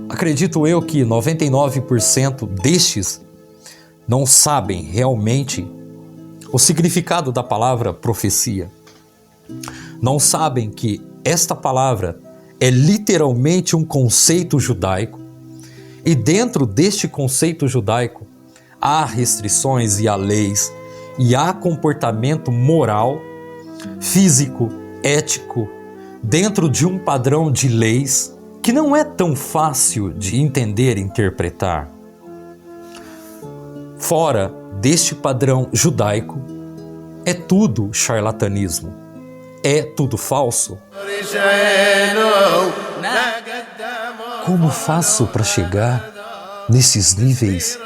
Acredito eu que 99% destes não sabem realmente o significado da palavra profecia. Não sabem que esta palavra é literalmente um conceito judaico, e dentro deste conceito judaico há restrições e há leis, e há comportamento moral, físico, ético, dentro de um padrão de leis que não é tão fácil de entender e interpretar. Fora deste padrão judaico, é tudo charlatanismo, é tudo falso. Como faço para chegar nesses níveis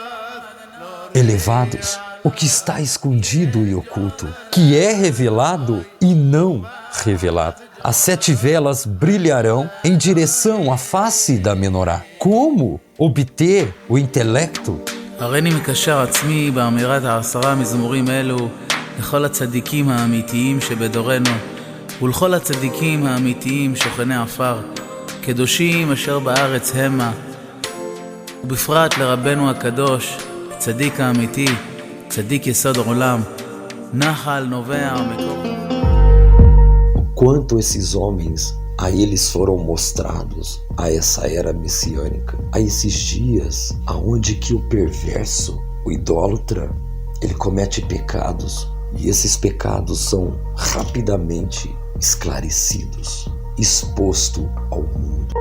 elevados? O que está escondido e oculto, que é revelado e não revelado. As 7 velas brilharão em direção à face da menorá. Como obter o intelecto? הריני מקשר עצמי באמירת 10 מזמורים אלו לכל הצדיקים האמיתיים שבדורנו ולכל הצדיקים האמיתיים שוכני עפר, קדושים אשר בארץ המה, ובפרט לרבנו הקדוש, צדיק האמיתי, צדיק יסוד עולם, נחל נובע מקור. Quanto esses homens, a eles foram mostrados a essa era messiânica, a esses dias aonde que o perverso, o idólatra, ele comete pecados e esses pecados são rapidamente esclarecidos, exposto ao mundo.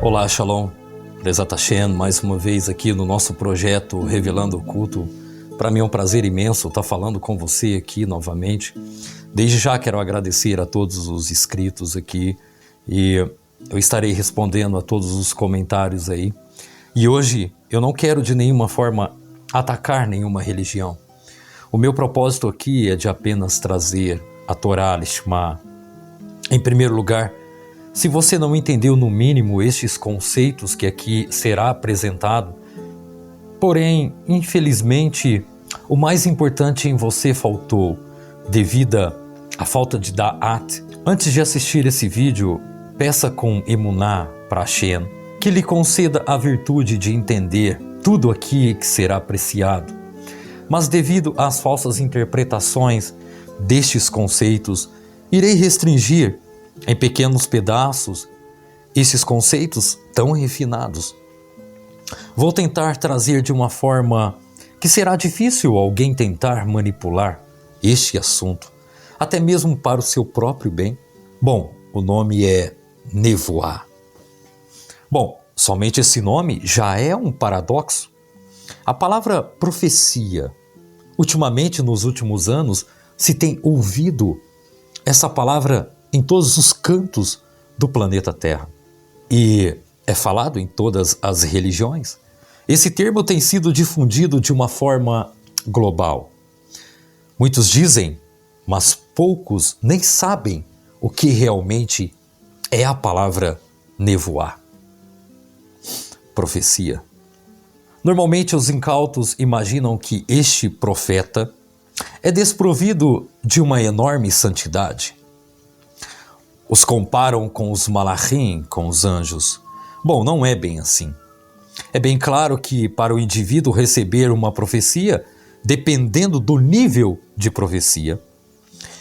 Olá, Shalom, Bezat Hashem, mais uma vez aqui no nosso projeto Revelando o Culto. Para mim é um prazer imenso estar falando com você aqui novamente. Desde já quero agradecer a todos os inscritos aqui e eu estarei respondendo a todos os comentários aí. E hoje eu não quero de nenhuma forma atacar nenhuma religião. O meu propósito aqui é de apenas trazer a Torá, Lishma. Em primeiro lugar, se você não entendeu no mínimo estes conceitos que aqui será apresentado, porém, infelizmente, o mais importante em você faltou devido à falta de da'at. Antes de assistir esse vídeo, peça com emuná para Hashem que lhe conceda a virtude de entender tudo aqui que será apreciado. Mas devido às falsas interpretações destes conceitos, irei restringir em pequenos pedaços esses conceitos tão refinados. Vou tentar trazer de uma forma que será difícil alguém tentar manipular este assunto, até mesmo para o seu próprio bem. Bom, o nome é Nevoá. Bom, somente esse nome já é um paradoxo. A palavra profecia, ultimamente, nos últimos anos, se tem ouvido essa palavra em todos os cantos do planeta Terra. E é falado em todas as religiões. Esse termo tem sido difundido de uma forma global. Muitos dizem, mas poucos nem sabem o que realmente é a palavra nevoá. Profecia. Normalmente os incautos imaginam que este profeta é desprovido de uma enorme santidade. Os comparam com os malachim, com os anjos. Bom, não é bem assim. É bem claro que para o indivíduo receber uma profecia, dependendo do nível de profecia,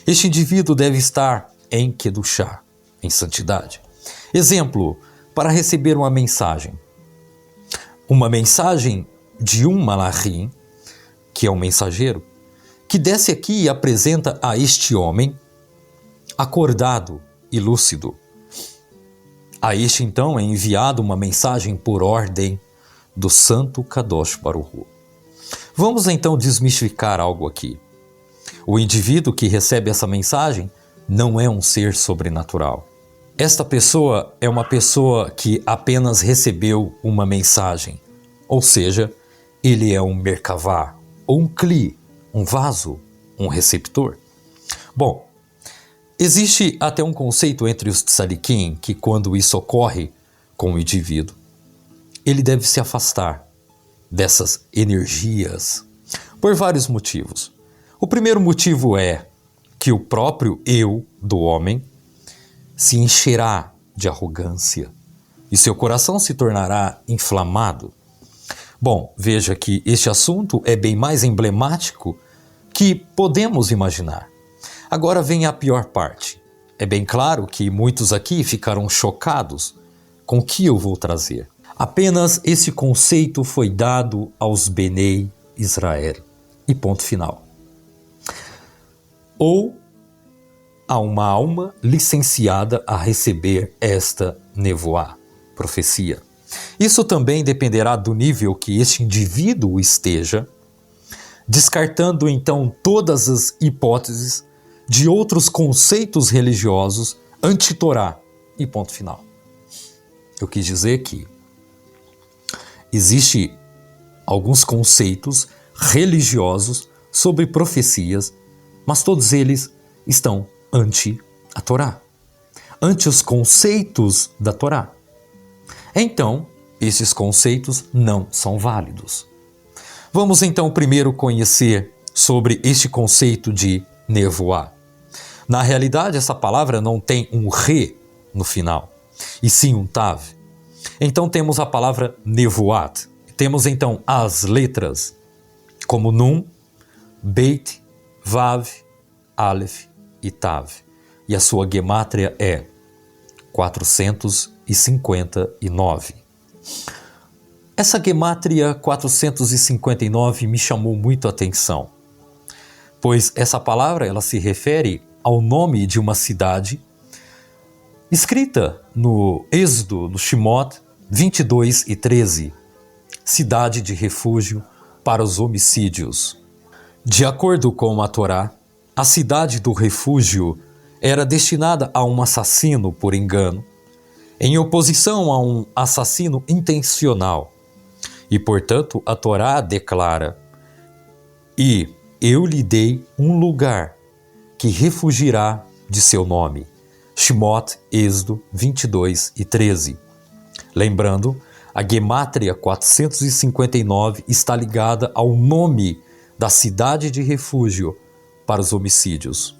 este indivíduo deve estar em kedushá, em santidade. Exemplo, para receber uma mensagem de um malachim, que é um mensageiro, que desce aqui e apresenta a este homem acordado e lúcido. A este então é enviado uma mensagem por ordem do Santo Kadosh Baruch Hu. Vamos então desmistificar algo aqui. O indivíduo que recebe essa mensagem não é um ser sobrenatural. Esta pessoa é uma pessoa que apenas recebeu uma mensagem, ou seja, ele é um Merkavá, ou um Kli, um vaso, um receptor. Bom, existe até um conceito entre os tzadikim que quando isso ocorre com o indivíduo, ele deve se afastar dessas energias por vários motivos. O primeiro motivo é que o próprio eu do homem se encherá de arrogância e seu coração se tornará inflamado. Bom, veja que este assunto é bem mais emblemático que podemos imaginar. Agora vem a pior parte. É bem claro que muitos aqui ficaram chocados com o que eu vou trazer. Apenas esse conceito foi dado aos Benei Israel. E ponto final. Ou a uma alma licenciada a receber esta nevoá, profecia. Isso também dependerá do nível que este indivíduo esteja, descartando então todas as hipóteses de outros conceitos religiosos anti-Torá e ponto final. Eu quis dizer que existe alguns conceitos religiosos sobre profecias, mas todos eles estão ante a Torá, ante os conceitos da Torá. Então, esses conceitos não são válidos. Vamos então primeiro conhecer sobre este conceito de nevoá. Na realidade, essa palavra não tem um re no final, e sim um tav. Então temos a palavra nevoat. Temos então as letras como Nun, Beit, Vav, Aleph e Tav. E a sua gemátria é 459. Essa gemátria 459 me chamou muito a atenção, pois essa palavra ela se refere ao nome de uma cidade escrita no Êxodo, no Shemot 22 e 13, cidade de refúgio para os homicídios. De acordo com a Torá, a cidade do refúgio era destinada a um assassino por engano, em oposição a um assassino intencional. E, portanto, a Torá declara: "E eu lhe dei um lugar que refugirá de seu nome." Shemot, Êxodo 22 e 13. Lembrando, a gemátria 459 está ligada ao nome da cidade de refúgio para os homicídios.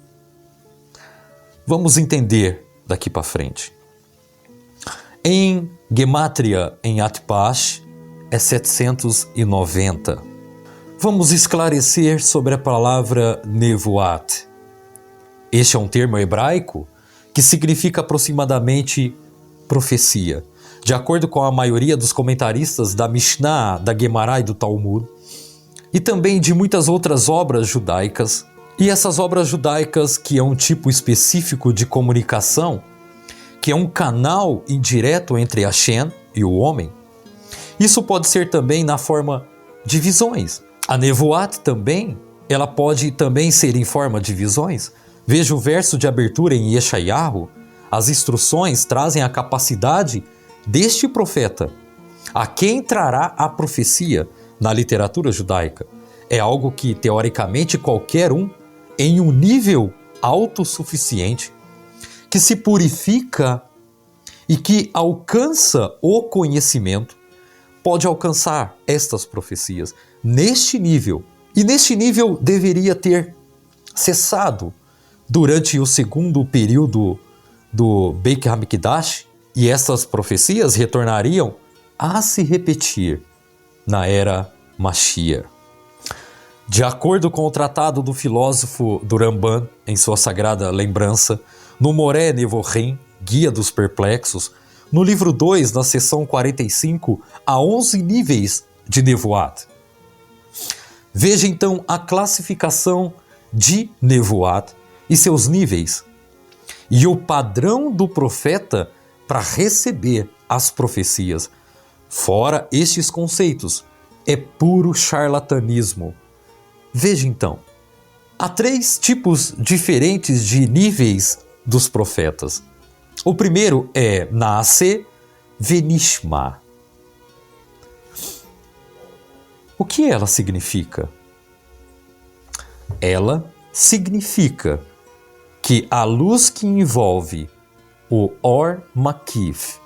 Vamos entender daqui para frente. Em gemátria em Atpash é 790. Vamos esclarecer sobre a palavra nevoat. Este é um termo hebraico que significa aproximadamente profecia. De acordo com a maioria dos comentaristas da Mishnah, da Gemara e do Talmud, e também de muitas outras obras judaicas. E essas obras judaicas, que é um tipo específico de comunicação, que é um canal indireto entre Hashem e o homem, isso pode ser também na forma de visões. A nevoat também, ela pode também ser em forma de visões. Veja o verso de abertura em Yeshayahu. As instruções trazem a capacidade deste profeta, a quem trará a profecia na literatura judaica. É algo que, teoricamente, qualquer um, em um nível autossuficiente, que se purifica e que alcança o conhecimento, pode alcançar estas profecias neste nível. E neste nível deveria ter cessado durante o segundo período do Beit HaMikdash, e essas profecias retornariam a se repetir na era Mashiach. De acordo com o tratado do filósofo do Ramban, em sua sagrada lembrança, no Moré Nevorim, Guia dos Perplexos, no livro 2, na seção 45, há 11 níveis de nevoat. Veja então a classificação de nevoat e seus níveis, e o padrão do profeta para receber as profecias. Fora estes conceitos, é puro charlatanismo. Veja então, há 3 tipos diferentes de níveis dos profetas. O primeiro é Naase Venishma. O que ela significa? Ela significa que a luz que envolve o Or Makif,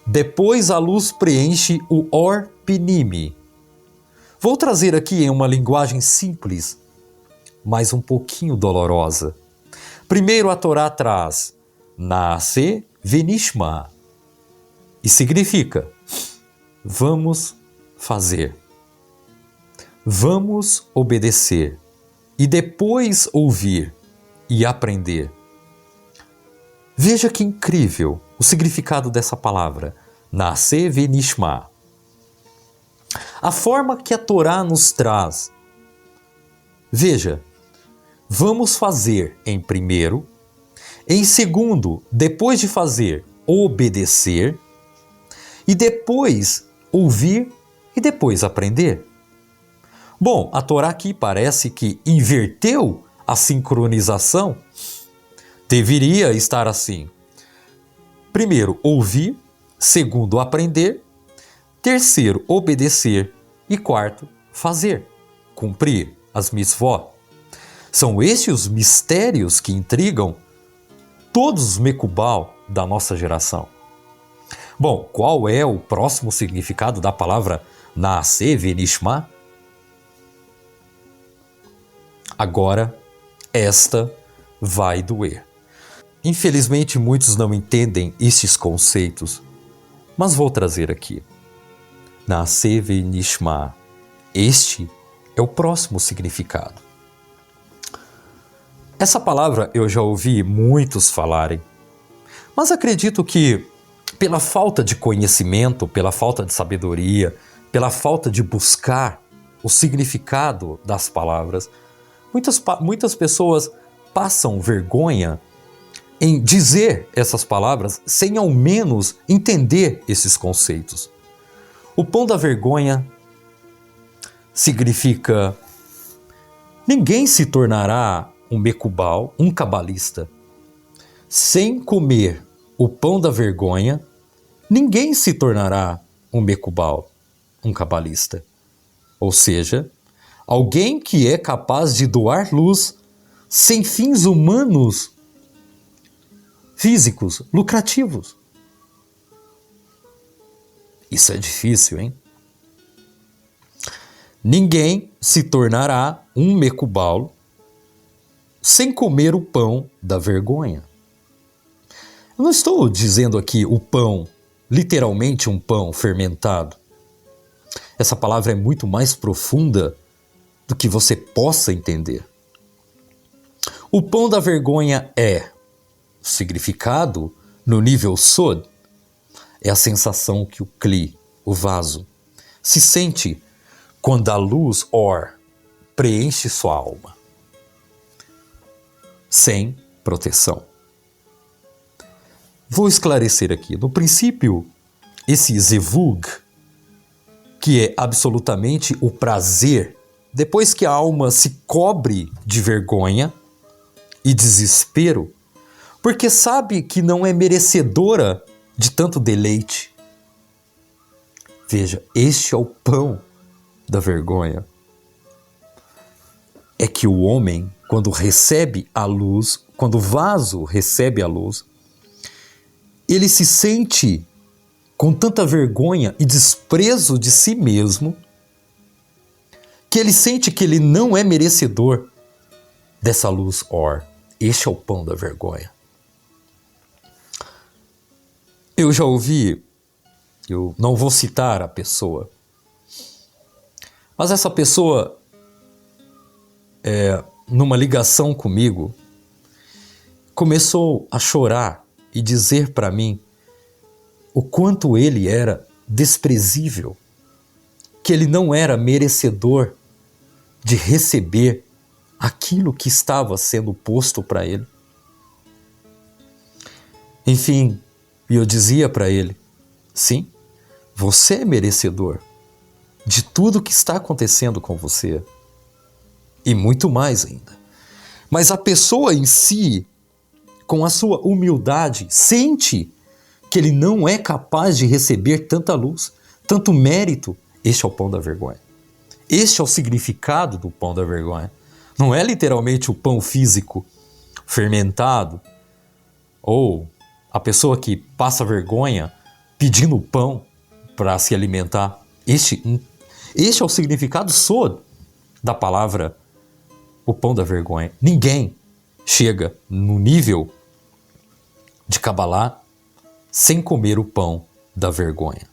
depois a luz preenche o Or Pinimi. Vou trazer aqui em uma linguagem simples, mas um pouquinho dolorosa. Primeiro a Torá traz Naase Venishma e significa vamos fazer, vamos obedecer e depois ouvir e aprender. Veja que incrível o significado dessa palavra, Naase Venishma. A forma que a Torá nos traz. Veja, vamos fazer em primeiro, em segundo, depois de fazer, obedecer, e depois ouvir e depois aprender. Bom, a Torá aqui parece que inverteu a sincronização. Deveria estar assim. Primeiro, ouvir. Segundo, aprender. Terceiro, obedecer. E quarto, fazer, cumprir as mitzvot. São estes os mistérios que intrigam todos os mekubal da nossa geração. Bom, qual é o próximo significado da palavra Naase Venishma? Agora, esta vai doer. Infelizmente, muitos não entendem esses conceitos, mas vou trazer aqui. Naase Venishma. Este é o próximo significado. Essa palavra eu já ouvi muitos falarem, mas acredito que pela falta de conhecimento, pela falta de sabedoria, pela falta de buscar o significado das palavras, muitas pessoas passam vergonha em dizer essas palavras sem ao menos entender esses conceitos. O pão da vergonha significa ninguém se tornará um mekubal, um cabalista. Sem comer o pão da vergonha, ninguém se tornará um mekubal, um cabalista. Ou seja, alguém que é capaz de doar luz sem fins humanos, físicos, lucrativos. Isso é difícil, hein? Ninguém se tornará um mekubal sem comer o pão da vergonha. Eu não estou dizendo aqui o pão, literalmente um pão fermentado. Essa palavra é muito mais profunda do que você possa entender. O pão da vergonha é o significado no nível Sod, é a sensação que o Kli, o vaso, se sente quando a luz Or preenche sua alma, sem proteção. Vou esclarecer aqui. No princípio, esse Zevug, que é absolutamente o prazer, depois que a alma se cobre de vergonha e desespero, porque sabe que não é merecedora de tanto deleite. Veja, este é o pão da vergonha. É que o homem, quando recebe a luz, quando o vaso recebe a luz, ele se sente com tanta vergonha e desprezo de si mesmo, que ele sente que ele não é merecedor dessa luz Or. Este é o pão da vergonha. Eu já ouvi, eu não vou citar a pessoa, mas essa pessoa, numa ligação comigo, começou a chorar e dizer para mim o quanto ele era desprezível, que ele não era merecedor de receber aquilo que estava sendo posto para ele. Enfim, eu dizia para ele, sim, você é merecedor de tudo que está acontecendo com você. E muito mais ainda. Mas a pessoa em si, com a sua humildade, sente que ele não é capaz de receber tanta luz, tanto mérito. Este é o pão da vergonha. Este é o significado do pão da vergonha. Não é literalmente o pão físico fermentado, ou a pessoa que passa vergonha pedindo pão para se alimentar. Este é o significado da palavra o pão da vergonha. Ninguém chega no nível de Kabbalah sem comer o pão da vergonha.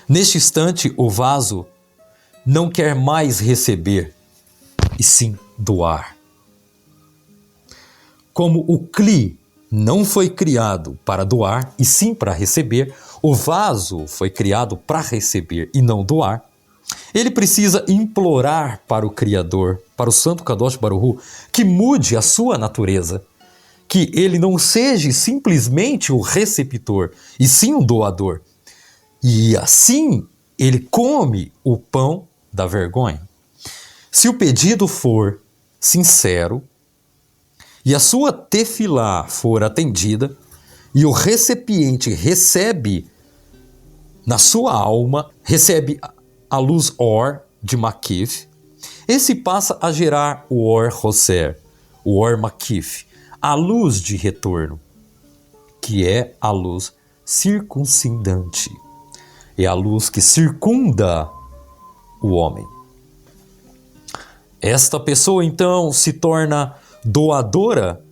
Neste instante, o vaso não quer mais receber, e sim doar. Como o Kli não foi criado para doar, e sim para receber, o vaso foi criado para receber e não doar. Ele precisa implorar para o Criador, para o Santo Kadosh Baruch Hu, que mude a sua natureza, que ele não seja simplesmente o receptor, e sim o doador. E assim ele come o pão da vergonha. Se o pedido for sincero, e a sua tefilá for atendida, e o recipiente recebe na sua alma, recebe a luz Or de Makif, esse passa a gerar o Or Hoser, o Or Makif, a luz de retorno, que é a luz circuncindante. É a luz que circunda o homem. Esta pessoa, então, se torna doadora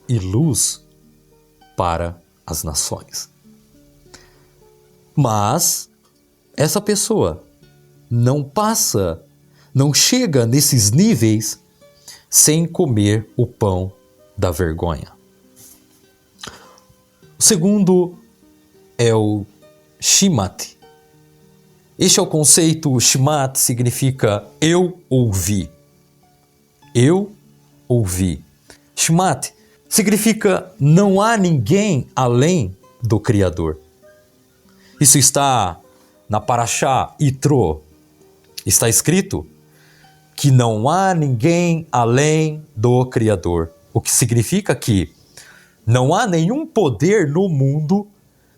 e luz para as nações. Mas essa pessoa não chega nesses níveis sem comer o pão da vergonha. O segundo é o Shimat. Este é o conceito. Shimat significa eu ouvi. Eu ouvi. Shimat significa não há ninguém além do Criador. Isso está na Parashá Yitro. Está escrito que não há ninguém além do Criador. O que significa que não há nenhum poder no mundo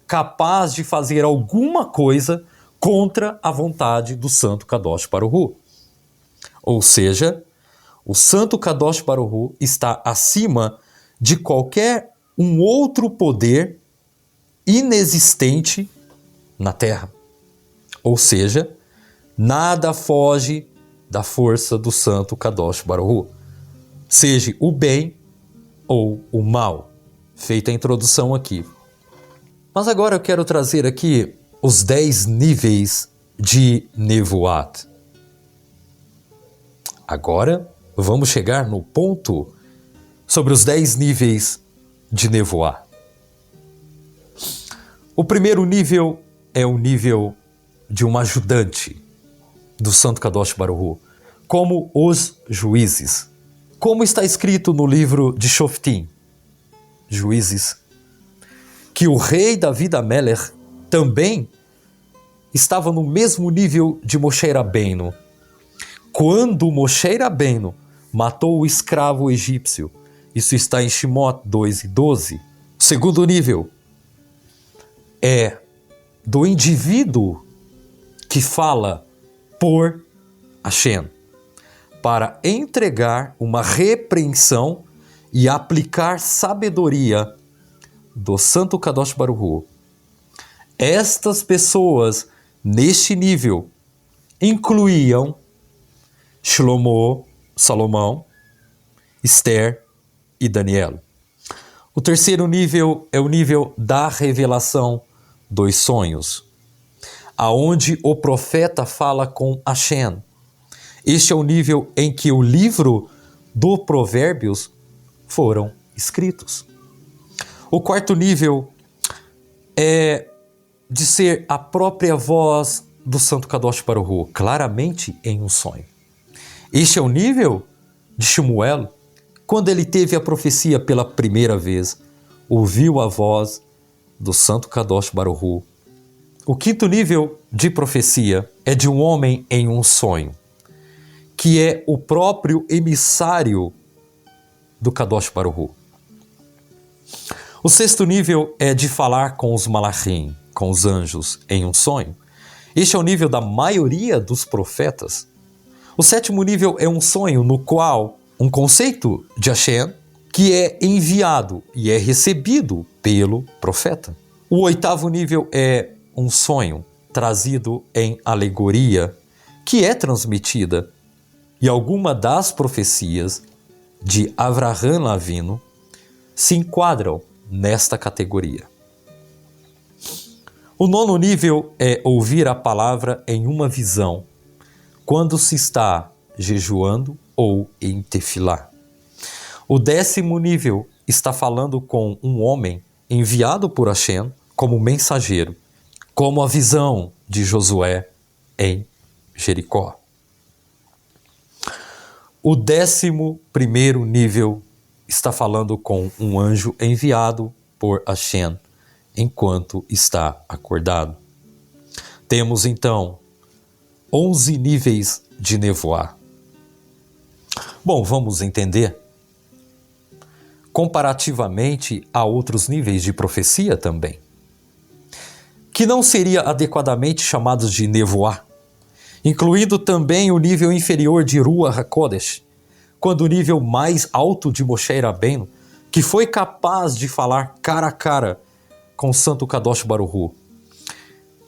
capaz de fazer alguma coisa contra a vontade do Santo Kadosh Baruch Hu. Ou seja, o Santo Kadosh Baruch Hu está acima de qualquer um outro poder inexistente na Terra. Ou seja, nada foge da força do Santo Kadosh Baruch Hu, seja o bem ou o mal. Feita a introdução aqui. Mas agora eu quero trazer aqui os 10 níveis de Nevuat. Agora vamos chegar no ponto sobre os 10 níveis de Nevuat. O primeiro nível é o nível de um ajudante do Santo Kadosh Baruch Hu, como os juízes. Como está escrito no livro de Shoftim, Juízes, que o rei David Amelech também estava no mesmo nível de Moshe Rabbeinu. Quando Moshe Rabbeinu matou o escravo egípcio, isso está em Shemot 2:12. O segundo nível é do indivíduo que fala por Hashem, para entregar uma repreensão e aplicar sabedoria do Santo Kadosh Baruch Hu. Estas pessoas, neste nível, incluíam Shlomo, Salomão, Esther e Daniel. O terceiro nível é o nível da revelação dos sonhos, aonde o profeta fala com Hashem. Este é o nível em que o livro do Provérbios foram escritos. O quarto nível é de ser a própria voz do Santo Kadosh Baruch Hu, claramente em um sonho. Este é o nível de Shmuel, quando ele teve a profecia pela primeira vez, ouviu a voz do Santo Kadosh Baruch Hu, O quinto nível de profecia é de um homem em um sonho, que é o próprio emissário do Kadosh Baruch Hu. O sexto nível é de falar com os malachim, com os anjos, em um sonho. Este é o nível da maioria dos profetas. O sétimo nível é um sonho no qual um conceito de Hashem que é enviado e é recebido pelo profeta. O oitavo nível é um sonho trazido em alegoria que é transmitida, e alguma das profecias de Avraham Avinu se enquadram nesta categoria. O nono nível é ouvir a palavra em uma visão, quando se está jejuando ou em tefilá. O décimo nível está falando com um homem enviado por Hashem como mensageiro, como a visão de Josué em Jericó. O 11º nível está falando com um anjo enviado por Hashem enquanto está acordado. Temos então 11 níveis de nevoá. Bom, vamos entender. Comparativamente a outros níveis de profecia também, que não seria adequadamente chamados de nevoá, incluindo também o nível inferior de Ruach HaKodesh, quando o nível mais alto de Moshe Rabbeinu, que foi capaz de falar cara a cara com o Santo Kadosh Baruch Hu.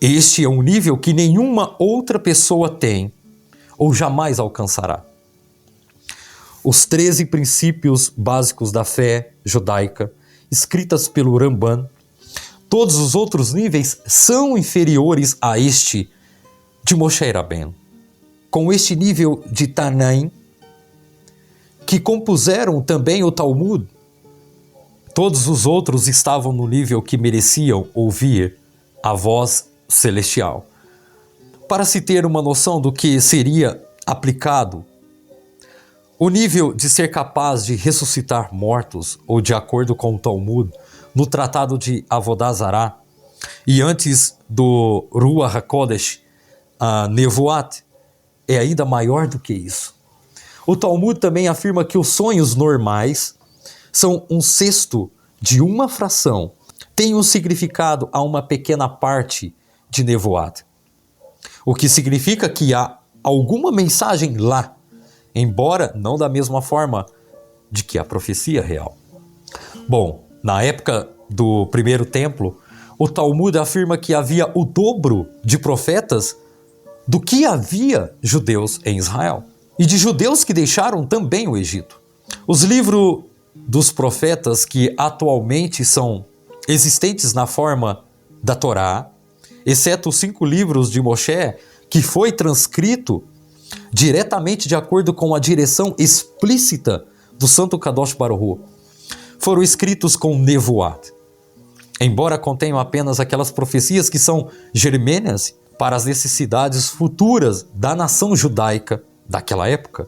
Este é um nível que nenhuma outra pessoa tem ou jamais alcançará. Os 13 princípios básicos da fé judaica, escritas pelo Ramban, todos os outros níveis são inferiores a este de Moshe Rabbeinu. Com este nível de Tanaim, que compuseram também o Talmud, todos os outros estavam no nível que mereciam ouvir a voz celestial. Para se ter uma noção do que seria aplicado, o nível de ser capaz de ressuscitar mortos, ou de acordo com o Talmud, no tratado de Avodah Zará, e antes do Ruach HaKodesh, a Nevoat, é ainda maior do que isso. O Talmud também afirma que os sonhos normais são 1/6 de uma fração, tem um significado a uma pequena parte de Nevoat. O que significa que há alguma mensagem lá, embora não da mesma forma de que a profecia real. Bom, na época do primeiro templo, o Talmud afirma que havia o dobro de profetas do que havia judeus em Israel, e de judeus que deixaram também o Egito. Os livros dos profetas que atualmente são existentes na forma da Torá, exceto os 5 livros de Moshe, que foi transcrito diretamente de acordo com a direção explícita do Santo Kadosh Baruch Hu, foram escritos com Nevoat. Embora contenham apenas aquelas profecias que são germâneas para as necessidades futuras da nação judaica daquela época.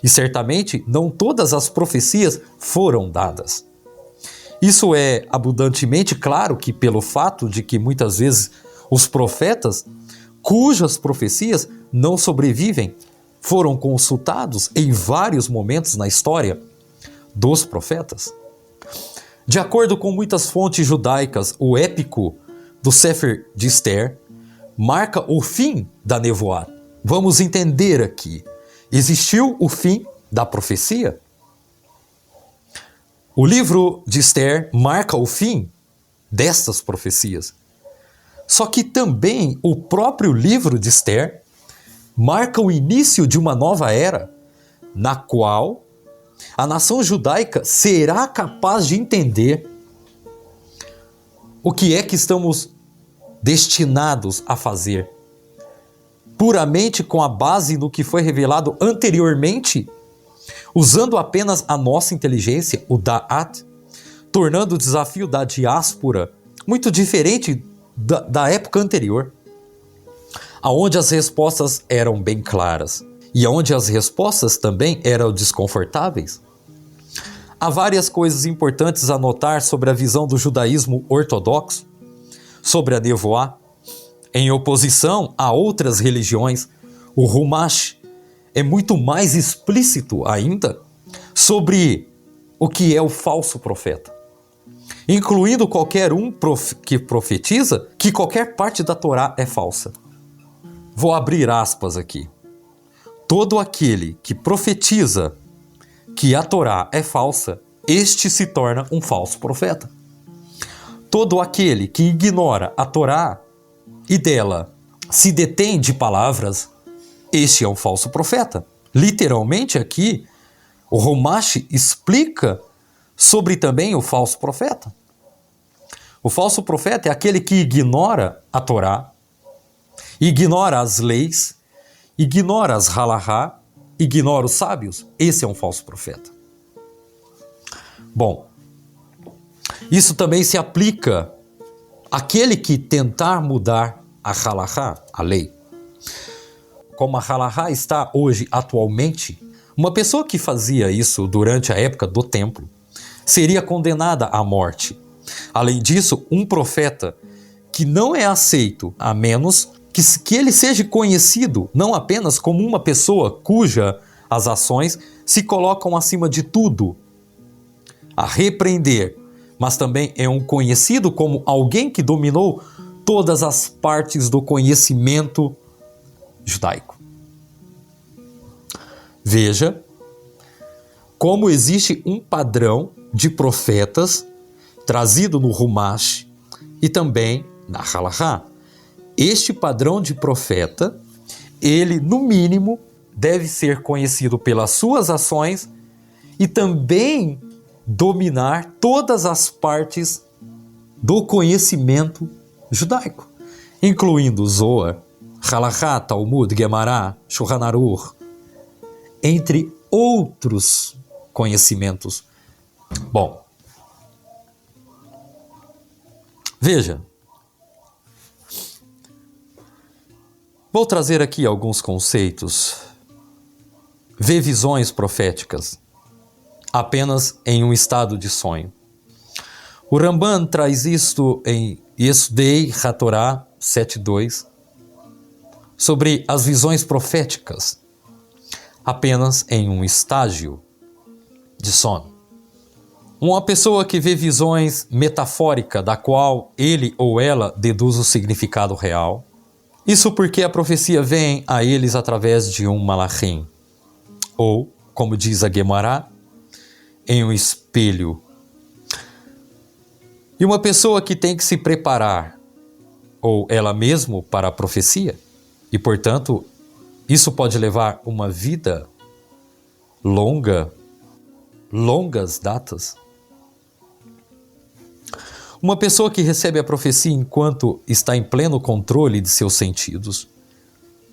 E certamente não todas as profecias foram dadas. Isso é abundantemente claro que pelo fato de que muitas vezes os profetas, cujas profecias não sobrevivem, foram consultados em vários momentos na história dos profetas. De acordo com muitas fontes judaicas, o épico do Sefer de Esther marca o fim da nevoá. Vamos entender aqui. Existiu o fim da profecia? O livro de Esther marca o fim destas profecias. Só que também o próprio livro de Esther marca o início de uma nova era, na qual a nação judaica será capaz de entender o que é que estamos destinados a fazer, puramente com a base no que foi revelado anteriormente, usando apenas a nossa inteligência, o Da'at, tornando o desafio da diáspora muito diferente da época anterior, aonde as respostas eram bem claras e aonde as respostas também eram desconfortáveis. Há várias coisas importantes a notar sobre a visão do judaísmo ortodoxo, sobre a nevoá, Em oposição a outras religiões, o Humash é muito mais explícito ainda sobre o que é o falso profeta, incluindo qualquer um que profetiza que qualquer parte da Torá é falsa. Vou abrir aspas aqui. Todo aquele que profetiza que a Torá é falsa, este se torna um falso profeta. Todo aquele que ignora a Torá e dela se detém de palavras, este é um falso profeta. Literalmente aqui, o Humash explica sobre também o falso profeta. O falso profeta é aquele que ignora a Torá, ignora as leis, ignora as halahá, ignora os sábios. Esse é um falso profeta. Bom, isso também se aplica àquele que tentar mudar a halahá, a lei. Como a halahá está hoje, atualmente, uma pessoa que fazia isso durante a época do templo seria condenada à morte. Além disso, um profeta que não é aceito a menos que ele seja conhecido não apenas como uma pessoa cuja as ações se colocam acima de tudo a repreender, mas também é um conhecido como alguém que dominou todas as partes do conhecimento judaico. Veja como existe um padrão de profetas trazido no Humash e também na halahá. Este padrão de profeta, ele no mínimo deve ser conhecido pelas suas ações e também dominar todas as partes do conhecimento judaico, incluindo Zohar, halahá, Talmud, Gemará, Shulchan Aruch, entre outros conhecimentos. Bom, veja, vou trazer aqui alguns conceitos. Vê visões proféticas apenas em um estado de sonho. O Ramban traz isto em Yesodei HaTorá 7.2 sobre as visões proféticas apenas em um estágio de sono. Uma pessoa que vê visões metafóricas da qual ele ou ela deduz o significado real. Isso porque a profecia vem a eles através de um malachim, ou, como diz a Gemará, em um espelho. E uma pessoa que tem que se preparar, ou ela mesma, para a profecia, e portanto, isso pode levar uma vida longas datas. Uma pessoa que recebe a profecia enquanto está em pleno controle de seus sentidos.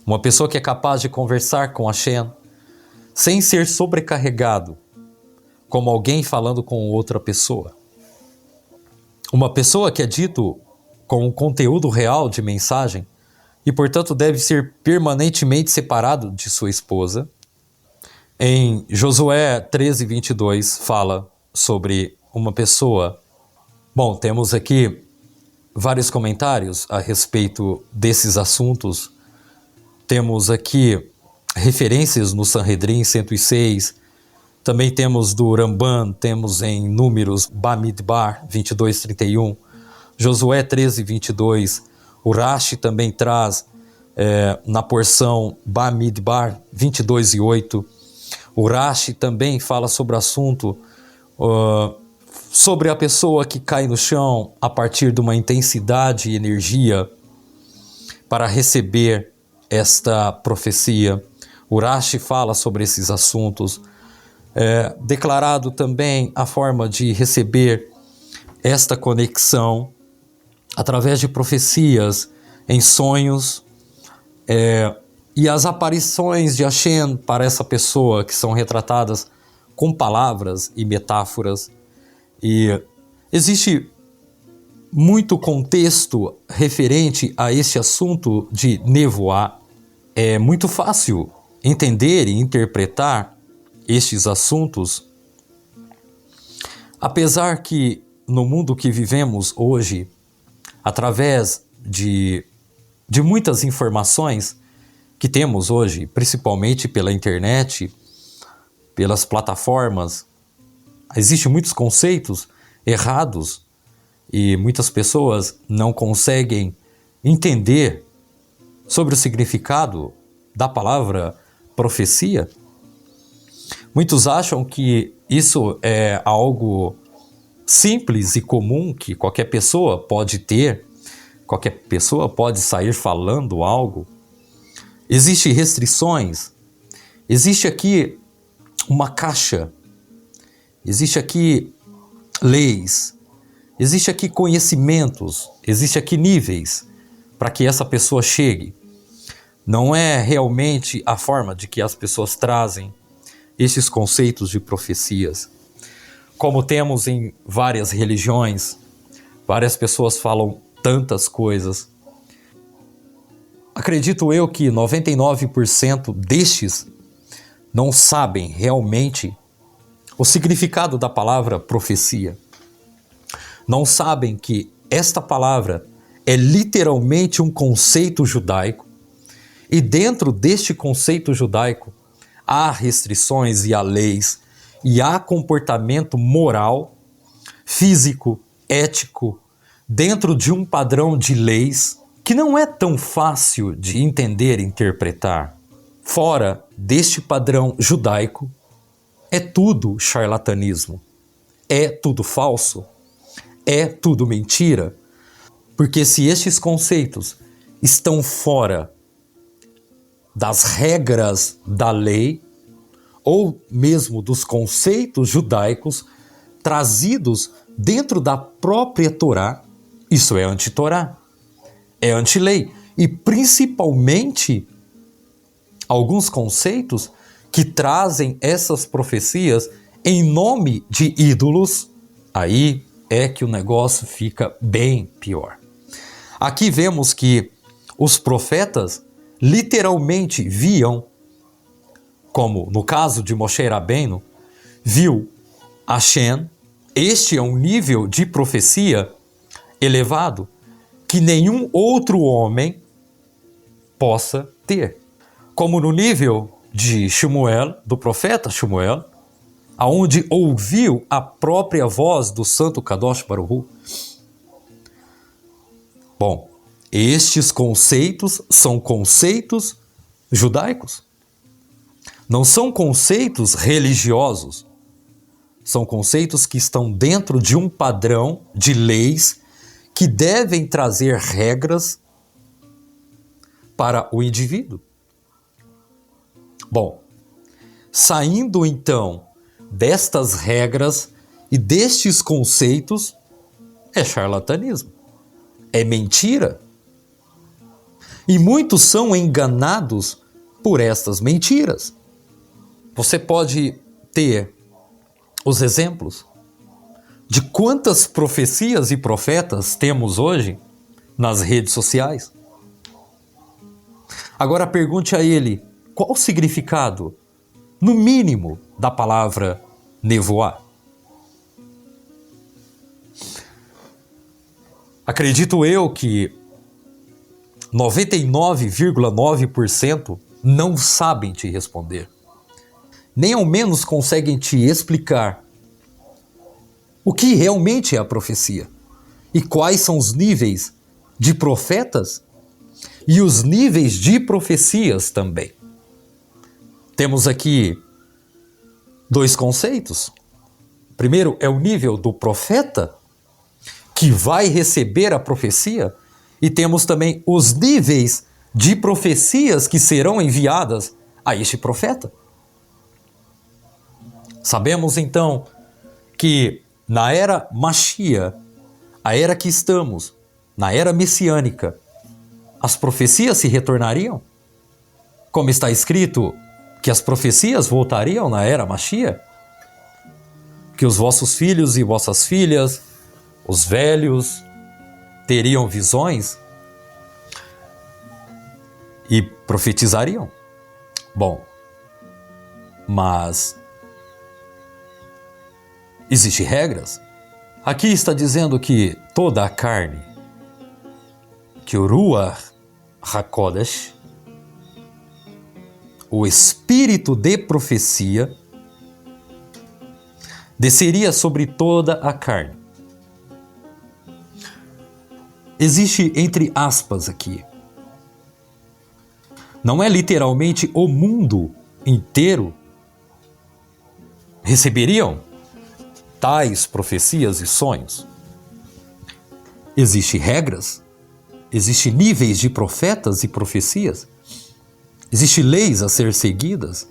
Uma pessoa que é capaz de conversar com Hashem sem ser sobrecarregado, como alguém falando com outra pessoa. Uma pessoa que é dito com um conteúdo real de mensagem e, portanto, deve ser permanentemente separado de sua esposa. Em Josué 13:22 fala sobre uma pessoa. Bom, temos aqui vários comentários a respeito desses assuntos. Temos aqui referências no Sanhedrin 106. Também temos do Ramban, temos em Números Bamidbar 22:31. Josué 13:22. O Rashi também traz na porção Bamidbar 22:8. O Rashi também fala sobre o assunto sobre a pessoa que cai no chão a partir de uma intensidade e energia para receber esta profecia. O Rashi fala sobre esses assuntos. Declarado também a forma de receber esta conexão através de profecias em sonhos e as aparições de Hashem para essa pessoa que são retratadas com palavras e metáforas. E existe muito contexto referente a esse assunto de nevoá. É muito fácil entender e interpretar estes assuntos, apesar que no mundo que vivemos hoje, através de de muitas informações que temos hoje, principalmente pela internet, pelas plataformas. Existem muitos conceitos errados e muitas pessoas não conseguem entender sobre o significado da palavra profecia. Muitos acham que isso é algo simples e comum, que qualquer pessoa pode ter, qualquer pessoa pode sair falando algo. Existem restrições, existe aqui uma caixa, existe aqui leis, existe aqui conhecimentos, existe aqui níveis para que essa pessoa chegue. Não é realmente a forma de que as pessoas trazem esses conceitos de profecias. Como temos em várias religiões, várias pessoas falam tantas coisas. Acredito eu que 99% destes não sabem realmente o significado da palavra profecia. Não sabem que esta palavra é literalmente um conceito judaico, e dentro deste conceito judaico há restrições e há leis, e há comportamento moral, físico, ético, dentro de um padrão de leis que não é tão fácil de entender e interpretar. Fora deste padrão judaico, é tudo charlatanismo, é tudo falso, é tudo mentira, porque se estes conceitos estão fora das regras da lei, ou mesmo dos conceitos judaicos trazidos dentro da própria Torá, isso é anti-Torá, é anti-lei, e principalmente alguns conceitos que trazem essas profecias em nome de ídolos, aí é que o negócio fica bem pior. Aqui vemos que os profetas literalmente viam, como no caso de Moshe Rabbeinu, viu Hashem. Este é um nível de profecia elevado que nenhum outro homem possa ter. Como no nível de Shmuel, do profeta Shmuel, aonde ouviu a própria voz do santo Kadosh Baruch Hu. Bom, estes conceitos são conceitos judaicos. Não são conceitos religiosos. São conceitos que estão dentro de um padrão de leis que devem trazer regras para o indivíduo. Bom, saindo então destas regras e destes conceitos, é charlatanismo, é mentira. E muitos são enganados por estas mentiras. Você pode ter os exemplos de quantas profecias e profetas temos hoje nas redes sociais. Agora pergunte a ele, qual o significado, no mínimo, da palavra nevoar? Acredito eu que 99,9% não sabem te responder. Nem ao menos conseguem te explicar o que realmente é a profecia e quais são os níveis de profetas e os níveis de profecias também. Temos aqui dois conceitos. Primeiro é o nível do profeta que vai receber a profecia, e temos também os níveis de profecias que serão enviadas a este profeta. Sabemos então que na era Mashiach, a era que estamos, na era messiânica, as profecias se retornariam? Como está escrito que as profecias voltariam na era Mashiach? Que os vossos filhos e vossas filhas, os velhos, teriam visões e profetizariam? Bom, mas existem regras. Aqui está dizendo que toda a carne, que o Ruach, HaKodesh, o espírito de profecia, desceria sobre toda a carne. Existe entre aspas aqui. Não é literalmente o mundo inteiro receberiam tais profecias e sonhos. Existem regras, existem níveis de profetas e profecias, existem leis a ser seguidas.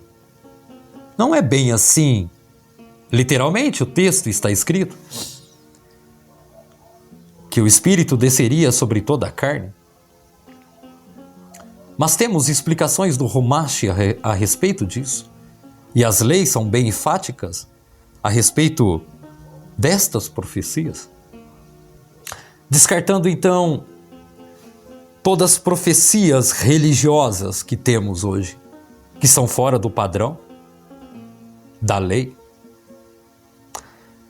Não é bem assim. Literalmente, o texto está escrito que o Espírito desceria sobre toda a carne. Mas temos explicações do Rumash a respeito disso. E as leis são bem enfáticas a respeito destas profecias. Descartando, então, todas as profecias religiosas que temos hoje, que são fora do padrão, da lei.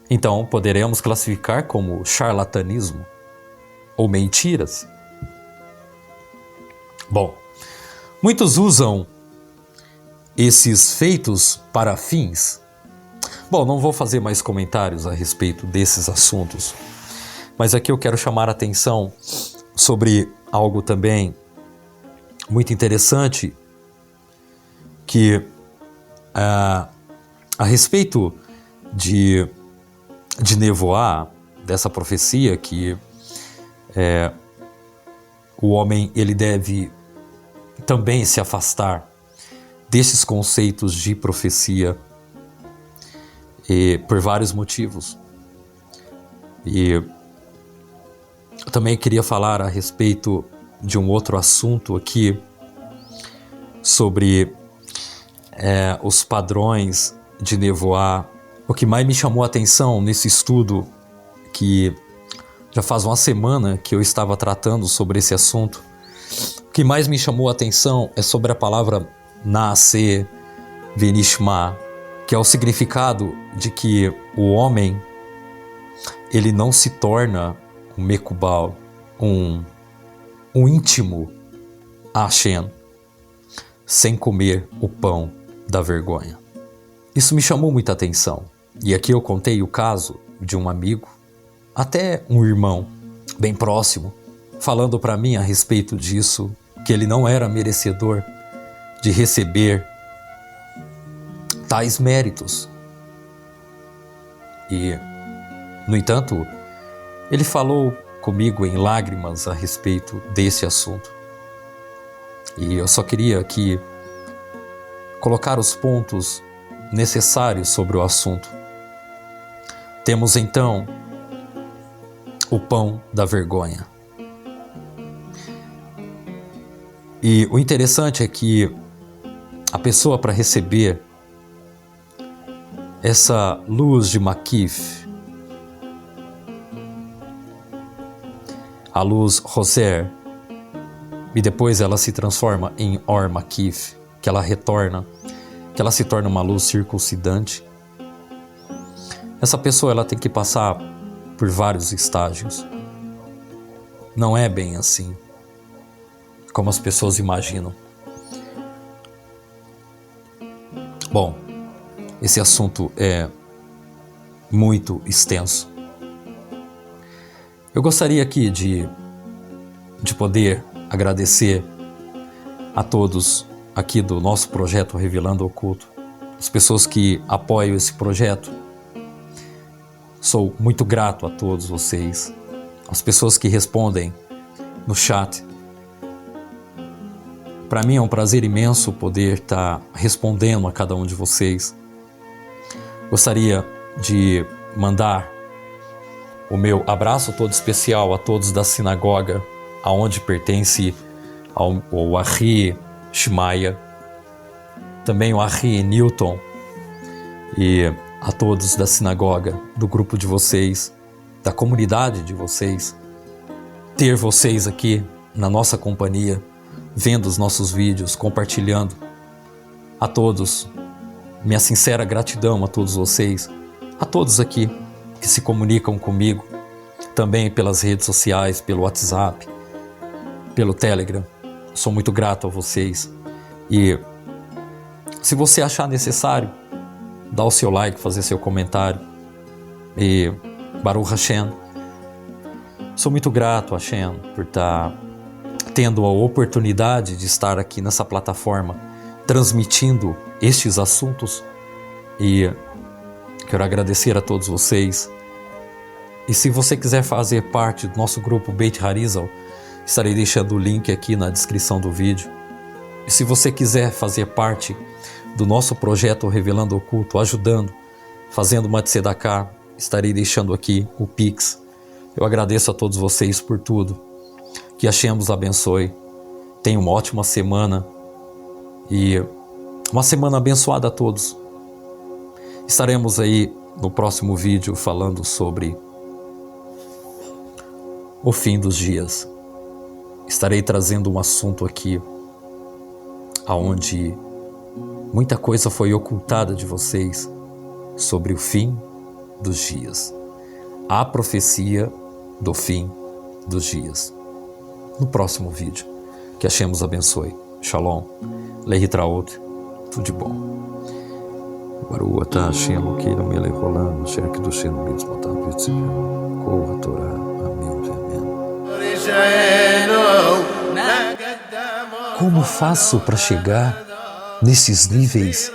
Então, poderemos classificar como charlatanismo ou mentiras. Bom, muitos usam esses feitos para fins. Bom, não vou fazer mais comentários a respeito desses assuntos, mas aqui eu quero chamar a atenção sobre algo também muito interessante, que a respeito de Nevoá, dessa profecia que o homem ele deve também se afastar desses conceitos de profecia por vários motivos. E eu também queria falar a respeito de um outro assunto aqui, sobre os padrões de Nevoá. O que mais me chamou a atenção nesse estudo, que já faz uma semana que eu estava tratando sobre esse assunto, o que mais me chamou a atenção é sobre a palavra Naaseh Venishma, que é o significado de que o homem ele não se torna um Mekubal, um íntimo a Hashem, sem comer o pão da vergonha. Isso me chamou muita atenção. E aqui eu contei o caso de um amigo, até um irmão bem próximo, falando para mim a respeito disso, que ele não era merecedor de receber tais méritos. E, no entanto, ele falou comigo em lágrimas a respeito desse assunto. E eu só queria aqui colocar os pontos necessários sobre o assunto. Temos então o pão da vergonha. E o interessante é que a pessoa, para receber essa luz de Makif, a luz Roser, e depois ela se transforma em Or Makif, que ela retorna, que ela se torna uma luz circuncidante. Essa pessoa ela tem que passar por vários estágios. Não é bem assim como as pessoas imaginam. Bom, esse assunto é muito extenso. Eu gostaria aqui de poder agradecer a todos aqui do nosso projeto Revelando o Oculto, as pessoas que apoiam esse projeto. Sou muito grato a todos vocês, as pessoas que respondem no chat. Para mim é um prazer imenso poder estar respondendo a cada um de vocês. Gostaria de mandar o meu abraço todo especial a todos da sinagoga, aonde pertence ao Arri Shmaia, também o Arri Newton, e a todos da sinagoga, do grupo de vocês, da comunidade de vocês. Ter vocês aqui na nossa companhia, vendo os nossos vídeos, compartilhando. A todos, minha sincera gratidão a todos vocês, a todos aqui que se comunicam comigo, também pelas redes sociais, pelo WhatsApp, pelo Telegram. sou muito grato a vocês. E se você achar necessário, dá o seu like, fazer seu comentário. E Baruch Hashem, sou muito grato, Hashem, por estar tendo a oportunidade de estar aqui nessa plataforma, transmitindo estes assuntos. E quero agradecer a todos vocês. E se você quiser fazer parte do nosso grupo Beit Harizal, estarei deixando o link aqui na descrição do vídeo. E se você quiser fazer parte do nosso projeto Revelando o Culto, ajudando, fazendo uma tzedakah, estarei deixando aqui o Pix. Eu agradeço a todos vocês por tudo. Que Hashem os abençoe. Tenha uma ótima semana e uma semana abençoada a todos. Estaremos aí no próximo vídeo falando sobre o fim dos dias. Estarei trazendo um assunto aqui onde muita coisa foi ocultada de vocês sobre o fim dos dias. A profecia do fim dos dias. No próximo vídeo. Que Hashem os abençoe. Shalom. Lehitraot. Tudo de bom. Baruch atah Hashem Elokeinu melech haolam asher kedoshenu mitzvotav v'tzivenu kol haTorah. Amém. Como faço para chegar nesses níveis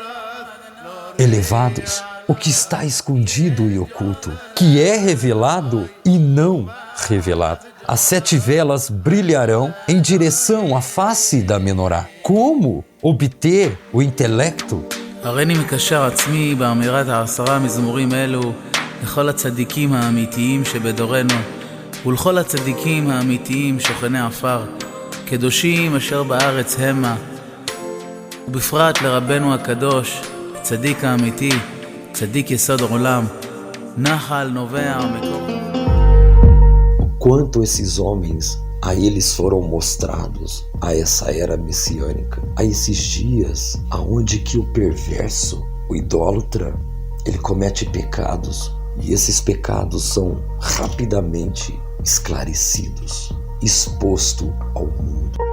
elevados? O que está escondido e oculto, que é revelado e não revelado. As 7 velas brilharão em direção à face da menorá. Como obter o intelecto? הריני מקשר עצמי באמירת 10 מזמורים אלו לכל הצדיקים האמיתיים שבדורנו ולכל הצדיקים האמיתיים שוכני עפר, קדושים אשר בארץ המה, ובפרט לרבנו הקדוש, צדיק האמיתי, צדיק יסוד עולם, נחל נובע מקור. Quanto esses homens, a eles foram mostrados, a essa era messiânica, a esses dias aonde que o perverso, o idólatra, ele comete pecados e esses pecados são rapidamente esclarecidos, exposto ao mundo.